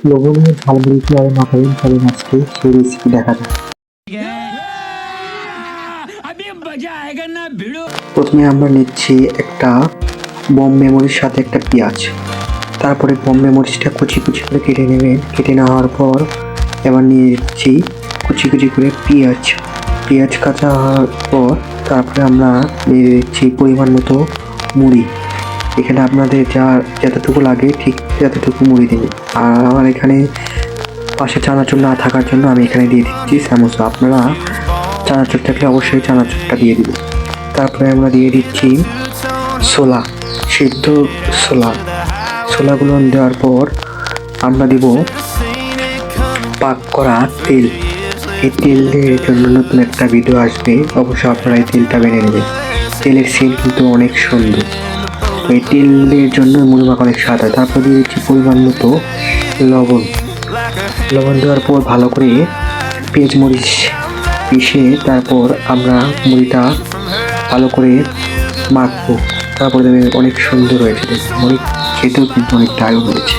লবণের ঝালমুড়ি কীভাবে মাখাবেন চলেন আজকে সেই রেসিপি দেখা যাক। প্রথমে আমরা নিচ্ছি একটা বোম্বে মরিচের সাথে একটা পেঁয়াজ, তারপরে বোম্বে মরিচটা কুচি কুচি করে কেটে নেবেন। কেটে নেওয়ার পর এবার নিয়ে নিচ্ছি কুচি কুচি করে পেঁয়াজ কাঁচা হওয়ার পর তারপরে আমরা নিয়ে দিচ্ছি পরিমাণ মতো মুড়ি। এখানে আপনাদের যতটুকু লাগে ঠিক ততটুকু মুড়ি দেবেন। আর আমার এখানে পাশে চানাচুর না থাকার জন্য আমি এখানে দিয়ে দিচ্ছি সামোসা। আপনারা চানাচুর থাকলে অবশ্যই চানাচুরটা দিয়ে দিবেন। তারপরে আমরা দিয়ে দিচ্ছি ছোলা, সিদ্ধ ছোলাগুলো দেওয়ার পর আমরা দিব পাক করা তেল। এই তেলের জন্য নতুন একটা ভিডিও আসবে, অবশ্যই আপনারা এই তেলটা বেড়ে নেবেন। তেলের সেল কিন্তু অনেক সুন্দর, এই তেলের জন্য মুড়ি মাখা অনেক স্বাদ হয়। তারপর দিয়ে দিচ্ছি পরিমাণ মতো লবণ দেওয়ার পর ভালো করে পেঁয়াজ মরিচ পিষে তারপর আমরা মুড়িটা ভালো করে মাখবো। তারপরে দেখবেন অনেক সুন্দর হয়েছে, মুড়ি খেতেও কিন্তু অনেক দারুণ হয়েছে।